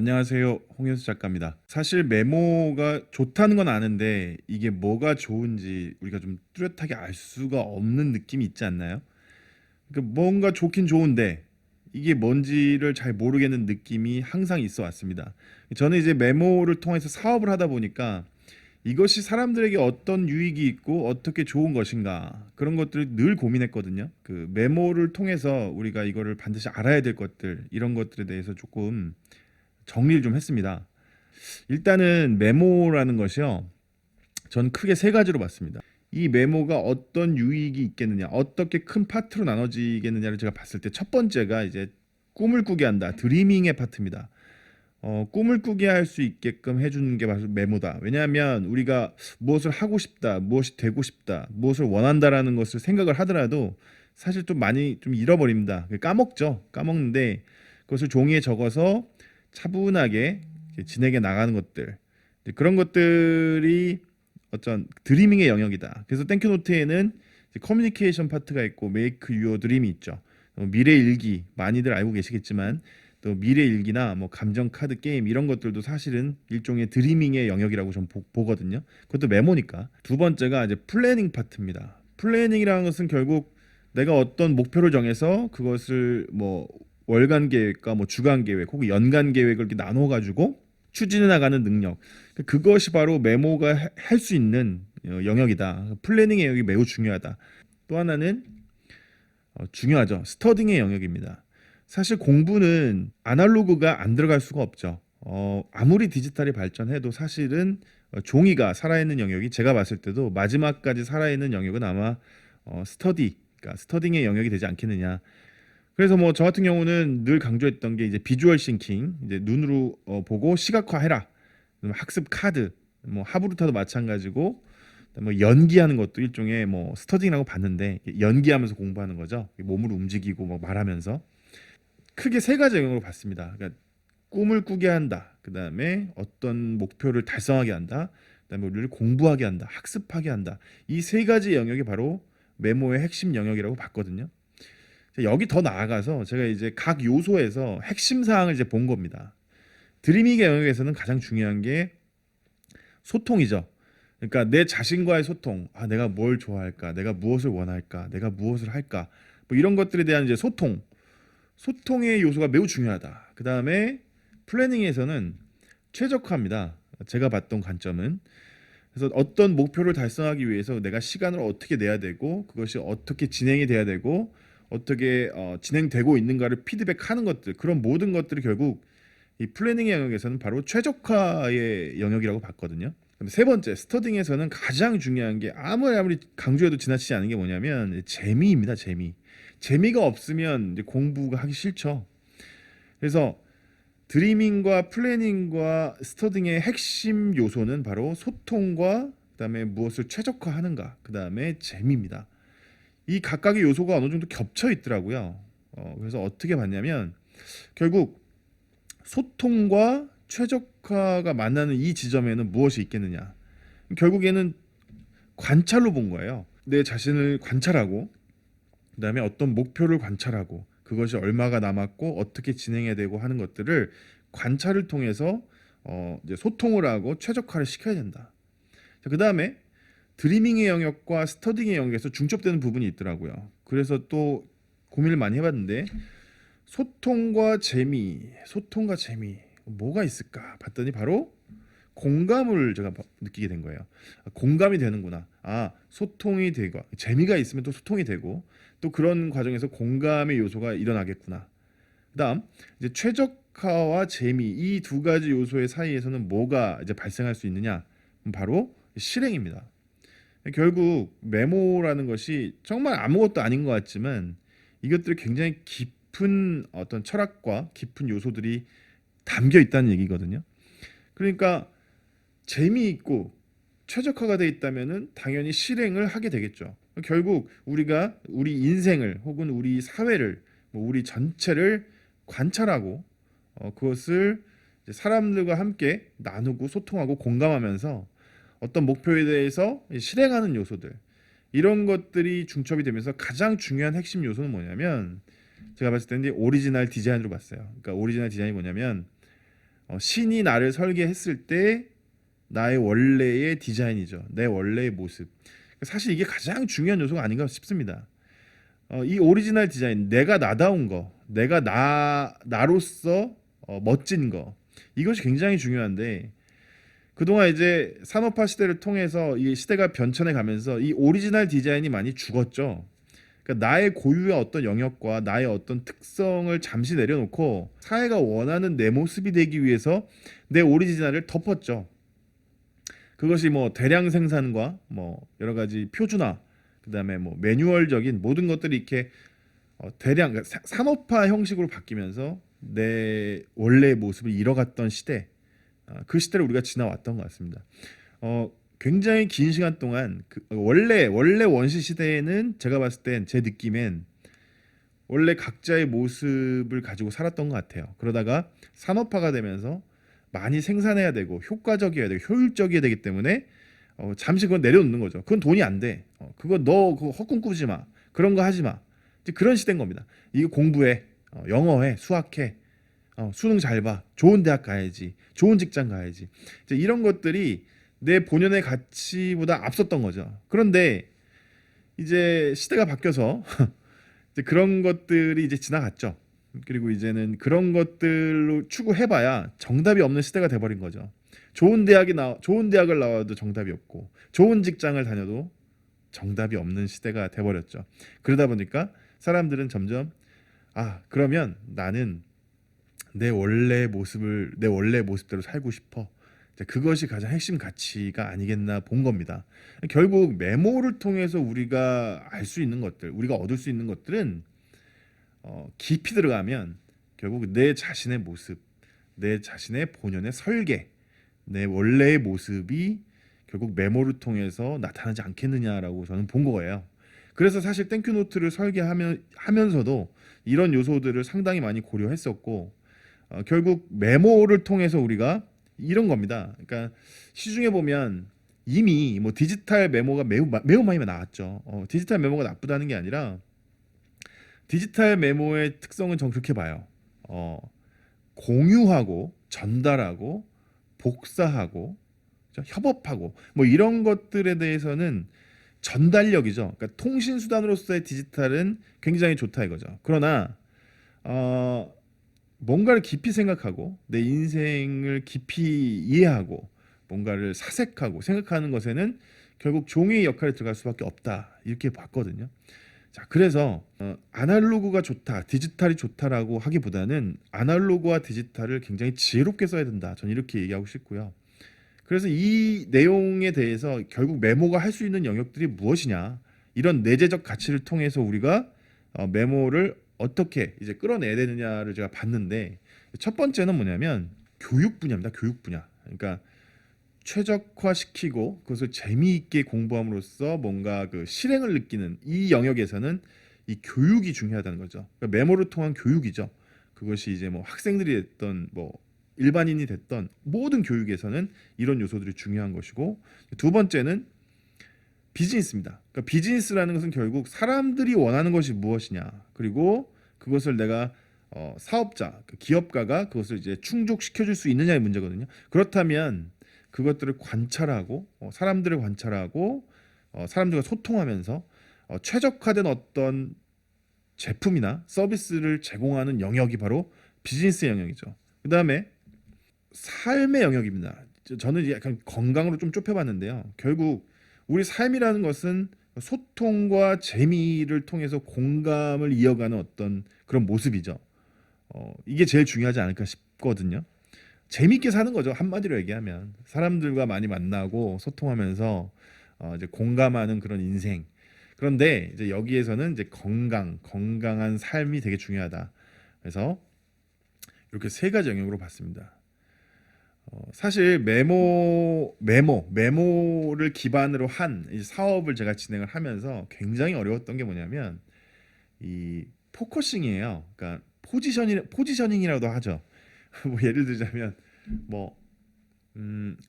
안녕하세요. 홍현수 작가입니다. 사실 메모가 좋다는 건 아는데 이게 뭐가 좋은지 우리가 좀 뚜렷하게 알 수가 없는 느낌이 있지 않나요? 그러니까 뭔가 좋긴 좋은데 이게 뭔지를 잘 모르겠는 느낌이 항상 있어 왔습니다. 저는 이제 메모를 통해서 사업을 하다 보니까 이것이 사람들에게 어떤 유익이 있고 어떻게 좋은 것인가 그런 것들을 늘 고민했거든요. 그 메모를 통해서 우리가 이거를 반드시 알아야 될 것들 이런 것들에 대해서 조금 정리를 좀 했습니다. 일단은 메모라는 것이요. 전 크게 세 가지로 봤습니다. 이 메모가 어떤 유익이 있겠느냐, 어떻게 큰 파트로 나눠지겠느냐를 제가 봤을 때 첫 번째가 이제 꿈을 꾸게 한다. 드리밍의 파트입니다. 꿈을 꾸게 할 수 있게끔 해주는 게 바로 메모다. 왜냐하면 우리가 무엇을 하고 싶다, 무엇이 되고 싶다, 무엇을 원한다라는 것을 생각을 하더라도 사실 좀 많이 좀 잃어버립니다. 까먹죠. 까먹는데 그것을 종이에 적어서 차분하게 진행해 나가는 것들 그런 것들이 어떤 드리밍의 영역이다. 그래서 땡큐노트에는 커뮤니케이션 파트가 있고 메이크 유어 드림이 있죠. 미래 일기 많이들 알고 계시겠지만 또 미래 일기나 뭐 감정 카드 게임 이런 것들도 사실은 일종의 드리밍의 영역이라고 좀 보거든요. 그것도 메모니까. 두 번째가 이제 플래닝 파트입니다. 플래닝이라는 것은 결국 내가 어떤 목표를 정해서 그것을 뭐 월간 계획과 뭐 주간 계획 혹은 연간 계획을 이렇게 나눠 가지고 추진해 나가는 능력. 그것이 바로 메모가 할 수 있는 영역이다. 플래닝의 영역이 매우 중요하다. 또 하나는 중요하죠. 스터딩의 영역입니다. 사실 공부는 아날로그가 안 들어갈 수가 없죠. 아무리 디지털이 발전해도 사실은 종이가 살아있는 영역이 제가 봤을 때도 마지막까지 살아있는 영역은 아마 그러니까 스터딩의 영역이 되지 않겠느냐. 그래서 뭐 저 같은 경우는 늘 강조했던 게 이제 비주얼 싱킹, 이제 눈으로 보고 시각화해라. 학습 카드, 뭐 하브루타도 마찬가지고 뭐 연기하는 것도 일종의 뭐 스터딩이라고 봤는데 연기하면서 공부하는 거죠. 몸을 움직이고 뭐 말하면서 크게 세 가지 영역으로 봤습니다. 그러니까 꿈을 꾸게 한다. 그다음에 어떤 목표를 달성하게 한다. 그다음에 우리를 공부하게 한다. 학습하게 한다. 이 세 가지 영역이 바로 메모의 핵심 영역이라고 봤거든요. 여기 더 나아가서 제가 이제 각 요소에서 핵심 사항을 이제 본 겁니다. 드리밍의 영역에서는 가장 중요한 게 소통이죠. 그러니까 내 자신과의 소통. 아, 내가 뭘 좋아할까? 내가 무엇을 원할까? 내가 무엇을 할까? 뭐 이런 것들에 대한 이제 소통. 소통의 요소가 매우 중요하다. 그다음에 플래닝에서는 최적화입니다. 제가 봤던 관점은 그래서 어떤 목표를 달성하기 위해서 내가 시간을 어떻게 내야 되고 그것이 어떻게 진행이 돼야 되고 어떻게 진행되고 있는가를 피드백하는 것들 그런 모든 것들이 결국 이 플래닝의 영역에서는 바로 최적화의 영역이라고 봤거든요. 근데 세 번째 스터딩에서는 가장 중요한 게 아무리 강조해도 지나치지 않은 게 뭐냐면 재미입니다. 재미. 재미가 없으면 이제 공부가 하기 싫죠. 그래서 드리밍과 플래닝과 스터딩의 핵심 요소는 바로 소통과 그다음에 무엇을 최적화하는가, 그다음에 재미입니다. 이 각각의 요소가 어느 정도 겹쳐 있더라고요. 그래서 어떻게 봤냐면 결국 소통과 최적화가 만나는 이 지점에는 무엇이 있겠느냐? 결국에는 관찰로 본 거예요. 내 자신을 관찰하고 그다음에 어떤 목표를 관찰하고 그것이 얼마가 남았고 어떻게 진행해야 되고 하는 것들을 관찰을 통해서 이제 소통을 하고 최적화를 시켜야 된다. 그다음에 드리밍의 영역과 스터딩의 영역에서 중첩되는 부분이 있더라고요. 그래서 또 고민을 많이 해봤는데 소통과 재미 뭐가 있을까 봤더니 바로 공감을 제가 느끼게 된 거예요. 공감이 되는구나. 아, 소통이 되고 재미가 있으면 또 소통이 되고 또 그런 과정에서 공감의 요소가 일어나겠구나. 그다음 이제 최적화와 재미 이 두 가지 요소의 사이에서는 뭐가 이제 발생할 수 있느냐? 바로 실행입니다. 결국 메모라는 것이 정말 아무것도 아닌 것 같지만 이것들이 굉장히 깊은 어떤 철학과 깊은 요소들이 담겨 있다는 얘기거든요. 그러니까 재미있고 최적화가 돼 있다면은 당연히 실행을 하게 되겠죠. 결국 우리가 우리 인생을 혹은 우리 사회를 뭐 우리 전체를 관찰하고 그것을 이제 사람들과 함께 나누고 소통하고 공감하면서 어떤 목표에 대해서 실행하는 요소들 이런 것들이 중첩이 되면서 가장 중요한 핵심 요소는 뭐냐면 제가 봤을 때는 오리지널 디자인으로 봤어요. 그러니까 오리지널 디자인이 뭐냐면 신이 나를 설계했을 때 나의 원래의 디자인이죠. 내 원래의 모습. 사실 이게 가장 중요한 요소가 아닌가 싶습니다. 이 오리지널 디자인, 내가 나다운 거, 내가 나로서 멋진 거, 이것이 굉장히 중요한데, 그동안 이제 산업화 시대를 통해서 이 시대가 변천해 가면서 이 오리지널 디자인이 많이 죽었죠. 그러니까 나의 고유의 어떤 영역과 나의 어떤 특성을 잠시 내려놓고 사회가 원하는 내 모습이 되기 위해서 내 오리지널을 덮었죠. 그것이 뭐 대량 생산과 뭐 여러 가지 표준화, 그다음에 뭐 매뉴얼적인 모든 것들이 이렇게 대량 그러니까 산업화 형식으로 바뀌면서 내 원래의 모습을 잃어갔던 시대, 그 시대를 우리가 지나왔던 것 같습니다. 굉장히 긴 시간 동안 원래 원시 시대에는 제가 봤을 땐 제 느낌엔 원래 각자의 모습을 가지고 살았던 것 같아요. 그러다가 산업화가 되면서 많이 생산해야 되고 효과적이어야 되고 효율적이어야 되기 때문에 잠시 그건 내려놓는 거죠. 그건 돈이 안 돼. 그거 너 그거 헛꿈 꾸지 마. 그런 거 하지 마. 이제 그런 시대인 겁니다. 이거 공부해, 영어해, 수학해, 수능 잘 봐, 좋은 대학 가야지, 좋은 직장 가야지. 이제 이런 것들이 내 본연의 가치보다 앞섰던 거죠. 그런데 이제 시대가 바뀌어서 이제 그런 것들이 이제 지나갔죠. 그리고 이제는 그런 것들로 추구해봐야 정답이 없는 시대가 돼버린 거죠. 좋은 대학을 나와도 정답이 없고, 좋은 직장을 다녀도 정답이 없는 시대가 돼버렸죠. 그러다 보니까 사람들은 점점 그러면 나는 내 원래 모습대로 살고 싶어. 그것이 가장 핵심 가치가 아니겠나 본 겁니다. 결국 메모를 통해서 우리가 알 수 있는 것들, 우리가 얻을 수 있는 것들은 깊이 들어가면 결국 내 자신의 모습, 내 자신의 본연의 설계, 내 원래의 모습이 결국 메모를 통해서 나타나지 않겠느냐라고 저는 본 거예요. 그래서 사실 땡큐노트를 설계하면서도 이런 요소들을 상당히 많이 고려했었고, 결국 메모를 통해서 우리가 이런 겁니다. 그러니까 시중에 보면 이미 뭐 디지털 메모가 매우 많이 나왔죠. 디지털 메모가 나쁘다는 게 아니라 디지털 메모의 특성은 전 그렇게 봐요. 공유하고 전달하고 복사하고 협업하고 뭐 이런 것들에 대해서는 전달력이죠. 그러니까 통신 수단으로서의 디지털은 굉장히 좋다 이거죠. 그러나 어, 뭔가를 깊이 생각하고 내 인생을 깊이 이해하고 뭔가를 사색하고 생각하는 것에는 결국 종이의 역할이 들어갈 수밖에 없다 이렇게 봤거든요. 자, 그래서 아날로그가 좋다, 디지털이 좋다라고 하기보다는 아날로그와 디지털을 굉장히 지혜롭게 써야 된다. 저는 이렇게 얘기하고 싶고요. 그래서 이 내용에 대해서 결국 메모가 할 수 있는 영역들이 무엇이냐, 이런 내재적 가치를 통해서 우리가 메모를 어떻게 이제 끌어내야 되느냐를 제가 봤는데, 첫 번째는 뭐냐면 교육 분야입니다. 교육 분야. 그러니까 최적화시키고 그것을 재미있게 공부함으로써 뭔가 그 실행을 느끼는 이 영역에서는 이 교육이 중요하다는 거죠. 그러니까 메모를 통한 교육이죠. 그것이 이제 뭐 학생들이 됐던 뭐 일반인이 됐던 모든 교육에서는 이런 요소들이 중요한 것이고, 두 번째는 비즈니스입니다. 그러니까 비즈니스라는 것은 결국 사람들이 원하는 것이 무엇이냐, 그리고 그것을 내가 사업자, 그 기업가가 그것을 이제 충족시켜 줄 수 있느냐의 문제거든요. 그렇다면 그것들을 관찰하고 사람들을 관찰하고 사람들과 소통하면서 최적화된 어떤 제품이나 서비스를 제공하는 영역이 바로 비즈니스 영역이죠. 그다음에 삶의 영역입니다. 저는 약간 건강으로 좀 좁혀봤는데요. 결국 우리 삶이라는 것은 소통과 재미를 통해서 공감을 이어가는 어떤 그런 모습이죠. 이게 제일 중요하지 않을까 싶거든요. 재밌게 사는 거죠. 한마디로 얘기하면 사람들과 많이 만나고 소통하면서 이제 공감하는 그런 인생. 그런데 이제 여기에서는 이제 건강한 삶이 되게 중요하다. 그래서 이렇게 세 가지 영역으로 봤습니다. 사실 메모를 기반으로 한 이 사업을 제가 진행을 하면서 굉장히 어려웠던 게 뭐냐면 이 포커싱이에요. 그러니까 포지셔닝이라고도 하죠. 뭐 예를 들자면 뭐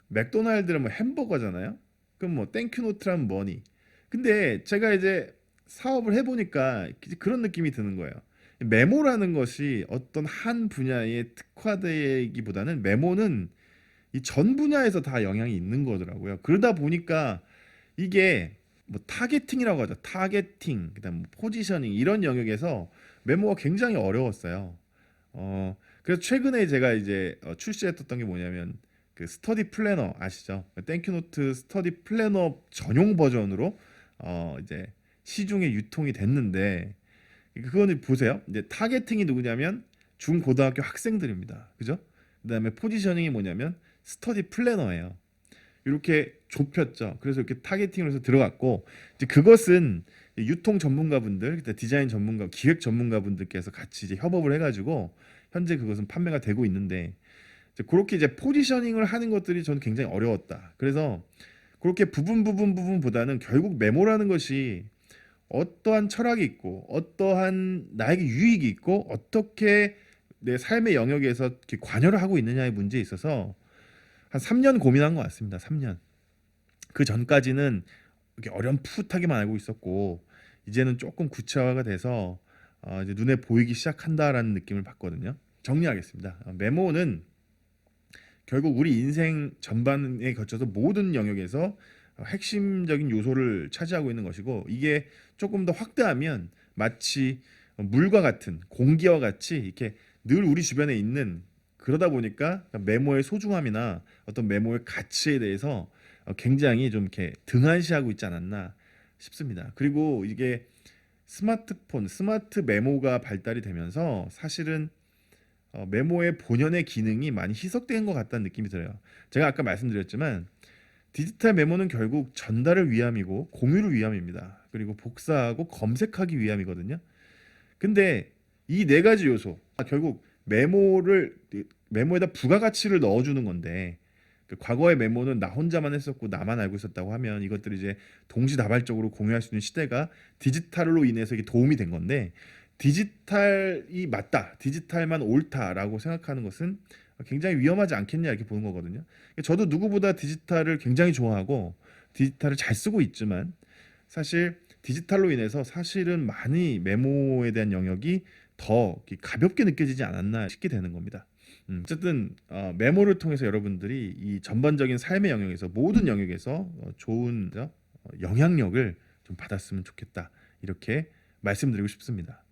맥도날드는 뭐 햄버거잖아요. 그럼 뭐 땡큐노트란 뭐니? 근데 제가 이제 사업을 해보니까 그런 느낌이 드는 거예요. 메모라는 것이 어떤 한 분야에 특화되기보다는 메모는 이 전 분야에서 다 영향이 있는 거더라고요. 그러다 보니까 이게 뭐 타겟팅이라고 하죠. 타겟팅, 그다음 뭐 포지셔닝 이런 영역에서 메모가 굉장히 어려웠어요. 그래서 최근에 제가 이제 출시했었던 게 뭐냐면 그 스터디 플래너 아시죠? 땡큐노트 스터디 플래너 전용 버전으로 이제 시중에 유통이 됐는데 그거는 보세요. 이제 타겟팅이 누구냐면 중고등학교 학생들입니다. 그죠? 그다음에 포지셔닝이 뭐냐면 스터디 플래너예요. 이렇게 좁혔죠. 그래서 이렇게 타겟팅을 해서 들어갔고 이제 그것은 유통 전문가분들, 디자인 전문가, 기획 전문가분들께서 같이 이제 협업을 해가지고 현재 그것은 판매가 되고 있는데 이제 그렇게 이제 포지셔닝을 하는 것들이 저는 굉장히 어려웠다. 그래서 그렇게 부분보다는 결국 메모라는 것이 어떠한 철학이 있고 어떠한 나에게 유익이 있고 어떻게 내 삶의 영역에서 이렇게 관여를 하고 있느냐의 문제에 있어서 한 3년 고민한 것 같습니다. 3년. 그 전까지는 이렇게 어렴풋하게만 알고 있었고 이제는 조금 구체화가 돼서 이제 눈에 보이기 시작한다라는 느낌을 받거든요. 정리하겠습니다. 메모는 결국 우리 인생 전반에 거쳐서 모든 영역에서 핵심적인 요소를 차지하고 있는 것이고 이게 조금 더 확대하면 마치 물과 같은 공기와 같이 이렇게 늘 우리 주변에 있는 그러다 보니까 메모의 소중함이나 어떤 메모의 가치에 대해서 굉장히 좀 이렇게 등한시하고 있지 않았나 싶습니다. 그리고 이게 스마트폰, 스마트 메모가 발달이 되면서 사실은 메모의 본연의 기능이 많이 희석된 것 같다는 느낌이 들어요. 제가 아까 말씀드렸지만 디지털 메모는 결국 전달을 위함이고 공유를 위함입니다. 그리고 복사하고 검색하기 위함이거든요. 근데 이 네 가지 요소 결국 메모에다 부가가치를 넣어주는 건데 그 과거의 메모는 나 혼자만 했었고 나만 알고 있었다고 하면 이것들이 이제 동시다발적으로 공유할 수 있는 시대가 디지털로 인해서 이게 도움이 된 건데 디지털이 맞다, 디지털만 옳다라고 생각하는 것은 굉장히 위험하지 않겠냐 이렇게 보는 거거든요. 저도 누구보다 디지털을 굉장히 좋아하고 디지털을 잘 쓰고 있지만 사실 디지털로 인해서 사실은 많이 메모에 대한 영역이 더 가볍게 느껴지지 않았나 싶게 되는 겁니다. 어쨌든 메모를 통해서 여러분들이 이 전반적인 삶의 영역에서 모든 영역에서 좋은 영향력을 좀 받았으면 좋겠다 이렇게 말씀드리고 싶습니다.